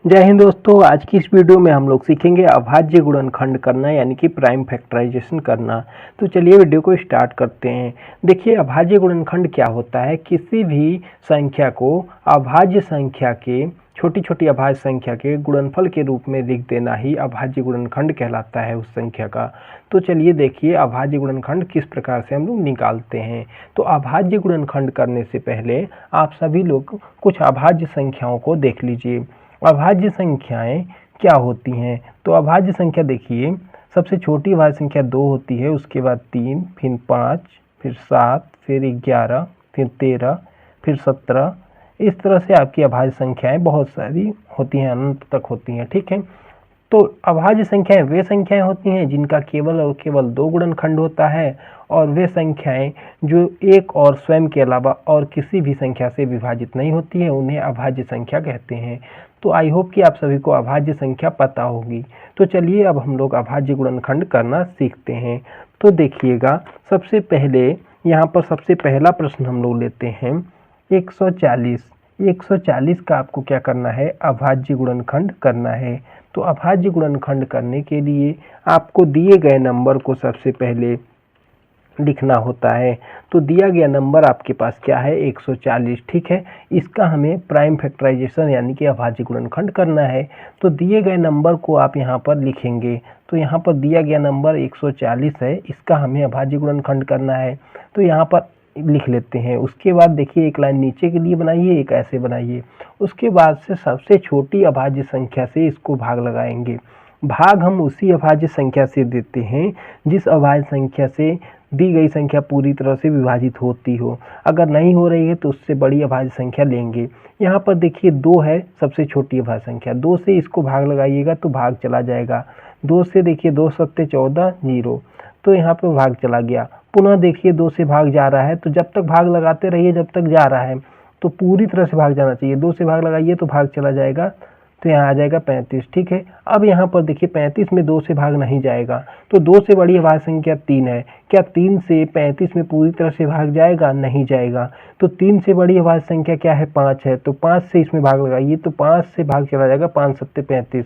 जय हिंद दोस्तों। आज की इस वीडियो में हम लोग सीखेंगे अभाज्य गुणनखंड करना यानी कि प्राइम फैक्टराइजेशन करना। तो चलिए वीडियो को स्टार्ट करते हैं। देखिए, अभाज्य गुणनखंड क्या होता है। किसी भी संख्या को अभाज्य संख्या के छोटी छोटी अभाज्य संख्या के गुणनफल के रूप में लिख देना ही अभाज्य गुणनखंड कहलाता है उस संख्या का। तो चलिए देखिए अभाज्य गुणनखंड किस प्रकार से हम लोग निकालते हैं। तो अभाज्य गुणनखंड करने से पहले आप सभी लोग कुछ अभाज्य संख्याओं को देख लीजिए। अभाज्य संख्याएं क्या होती हैं। तो अभाज्य संख्या देखिए, सबसे छोटी अभाज्य संख्या 2 होती है, उसके बाद 3, फिर 5, फिर 7, फिर 11, फिर 13, फिर 17। इस तरह से आपकी अभाज्य संख्याएं बहुत सारी होती हैं, अनंत तक होती हैं। ठीक है। तो अभाज्य संख्याएं वे संख्याएं होती हैं जिनका केवल और केवल 2 गुणनखंड होता है, और वे संख्याएं जो एक और स्वयं के अलावा और किसी भी संख्या से विभाजित नहीं होती है उन्हें अभाज्य संख्या कहते हैं। तो आई होप कि आप सभी को अभाज्य संख्या पता होगी। तो चलिए अब हम लोग अभाज्य गुणनखंड करना सीखते हैं। तो देखिएगा, सबसे पहले यहाँ पर सबसे पहला प्रश्न हम लोग लेते हैं 140। 140 का आपको क्या करना है, अभाज्य गुणनखंड करना है। तो अभाज्य गुणनखंड करने के लिए आपको दिए गए नंबर को सबसे पहले लिखना होता है। तो दिया गया नंबर आपके पास क्या है, 140। ठीक है। इसका हमें प्राइम फैक्टराइजेशन यानी कि अभाज्य गुणनखंड करना है। तो दिए गए नंबर को आप यहाँ पर लिखेंगे। तो यहाँ पर दिया गया नंबर 140 है, इसका हमें अभाज्य गुणनखंड करना है। तो यहाँ पर लिख लेते हैं। उसके बाद देखिए एक लाइन नीचे के लिए बनाइए, एक ऐसे बनाइए। उसके बाद से सबसे छोटी अभाज्य संख्या से इसको भाग लगाएंगे। भाग हम उसी अभाज्य संख्या से देते हैं जिस अभाज्य संख्या से दी गई संख्या पूरी तरह से विभाजित होती हो। अगर नहीं हो रही है तो उससे बड़ी अभाज्य संख्या लेंगे। यहाँ पर देखिए 2 है सबसे छोटी अभाज्य संख्या, 2 से इसको भाग लगाइएगा तो भाग चला जाएगा। 2 से देखिए 2 सत्ते 14, 0। तो यहाँ पर भाग चला गया। पुनः देखिए 2 से भाग जा रहा है, तो जब तक भाग लगाते रहिए जब तक जा रहा है, तो पूरी तरह से भाग जाना चाहिए। 2 से भाग लगाइए तो भाग चला जाएगा, तो यहाँ आ जाएगा 35। ठीक है। अब यहाँ पर देखिए 35 में 2 से भाग नहीं जाएगा, तो 2 से बड़ी अभाज्य संख्या 3 है। क्या 3 से 35 में पूरी तरह से भाग जाएगा, नहीं जाएगा। तो 3 से बड़ी अभाज्य संख्या क्या है, 5 है। तो 5 से इसमें भाग लगाइए तो 5 से भाग चला जाएगा, 5 सत्ते 35।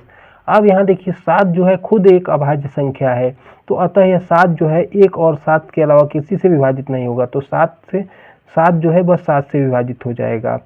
अब यहाँ देखिए 7 जो है खुद एक अभाज्य संख्या है, तो अतः यह 7 जो है एक और 7 के अलावा किसी से विभाजित नहीं होगा। तो 7 जो है बस 7 से विभाजित हो जाएगा।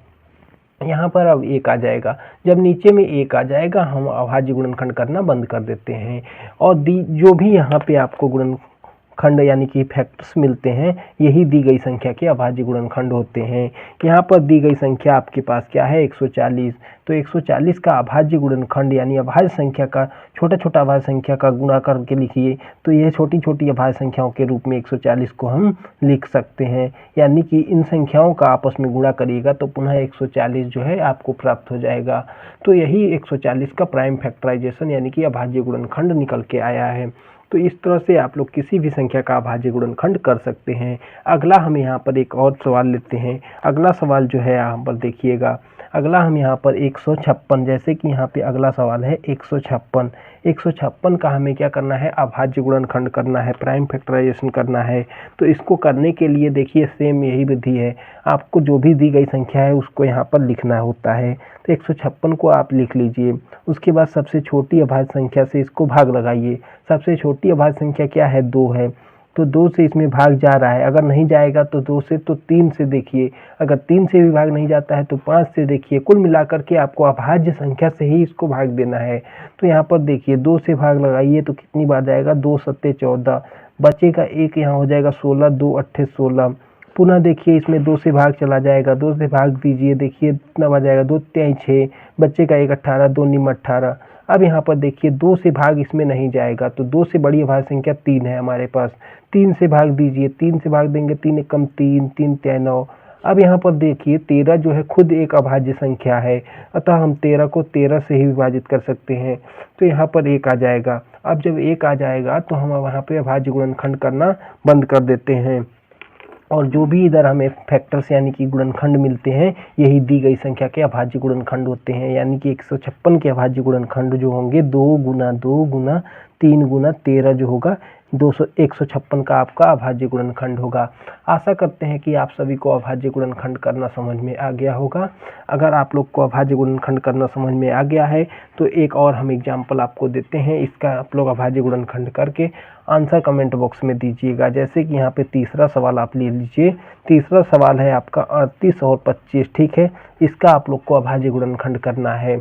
यहाँ पर अब 1 आ जाएगा। जब नीचे में 1 आ जाएगा हम अभाज्य गुणनखंड करना बंद कर देते हैं। और जो भी यहाँ पे आपको गुणनखंड यानी कि फैक्टर्स मिलते हैं, यही दी गई संख्या के अभाज्य गुणनखंड होते हैं। यहाँ पर दी गई संख्या आपके पास क्या है, 140। तो 140 का अभाज्य गुणनखंड यानी अभाज्य संख्या का छोटा छोटा अभाज्य संख्या का गुणा करके लिखिए। तो यह छोटी छोटी अभाज्य संख्याओं के रूप में 140 को हम लिख सकते हैं। यानी कि इन संख्याओं का आपस में गुणा करिएगा तो पुनः 140 जो है आपको प्राप्त हो जाएगा। तो यही 140 का प्राइम फैक्टराइजेशन यानी कि अभाज्य गुणनखंड निकल के आया है। तो इस तरह से आप लोग किसी भी संख्या का अभाज्य गुणनखंड कर सकते हैं। अगला हम यहाँ पर एक और सवाल लेते हैं। अगला सवाल जो है यहाँ पर देखिएगा, अगला हम यहाँ पर 156, जैसे कि यहाँ पे अगला सवाल है 156। 156 का हमें क्या करना है, अभाज्य गुणनखंड करना है, प्राइम फैक्टराइजेशन करना है। तो इसको करने के लिए देखिए सेम यही विधि है। आपको जो भी दी गई संख्या है उसको यहाँ पर लिखना होता है। तो 156 को आप लिख लीजिए। उसके बाद सबसे छोटी अभाज्य संख्या से इसको भाग लगाइए। सबसे छोटी अभाज्य संख्या क्या है, 2 है। तो 2 से इसमें भाग जा रहा है, अगर नहीं जाएगा तो 2 से, तो 3 से देखिए, अगर 3 से भी भाग नहीं जाता है तो 5 से देखिए। कुल मिलाकर के आपको अभाज्य संख्या से ही इसको भाग देना है। तो यहाँ पर देखिए 2 से भाग लगाइए तो कितनी बार जाएगा, 2 सत्ते 14, बचेगा 1, यहाँ हो जाएगा 16, 2 अट्ठे 16। पुनः देखिए इसमें 2 से भाग चला जाएगा, 2 से भाग दीजिए, देखिए कितना बार जाएगा, 2 तिहाई 6, बच्चेगा 1 18, 2 निम 18। अब यहाँ पर देखिए 2 से भाग इसमें नहीं जाएगा, तो 2 से बड़ी अभाज्य संख्या 3 है हमारे पास। 3 से भाग दीजिए, 3 से भाग देंगे, 3 एकम 3, 3 तिहाई 9। अब यहाँ पर देखिए 13 जो है खुद एक अभाज्य संख्या है, अतः हम 13 को 13 से ही विभाजित कर सकते हैं। तो यहाँ पर 1 आ जाएगा। अब जब 1 आ जाएगा तो हम वहाँ पे अभाज्य गुणनखंड करना बंद कर देते हैं। और जो भी इधर हमें फैक्टर्स यानी कि गुणनखंड मिलते हैं, यही दी गई संख्या के अभाज्य गुणनखंड होते हैं। यानी कि 156 के अभाज्य गुणनखंड जो होंगे 2 गुना 2 गुना 3 गुना 13 जो होगा, 156 का आपका अभाज्य गुणनखंड होगा। आशा करते हैं कि आप सभी को अभाज्य गुणनखंड करना समझ में आ गया होगा। अगर आप लोग को अभाज्य गुणनखंड करना समझ में आ गया है तो एक और हम एग्जाम्पल आपको देते हैं, इसका आप लोग अभाज्य गुणनखंड करके आंसर कमेंट बॉक्स में दीजिएगा। जैसे कि यहाँ पे तीसरा सवाल आप ले लीजिए। तीसरा सवाल है आपका 38 और 25, ठीक है। इसका आप लोग को अभाज्य गुणनखंड करना है।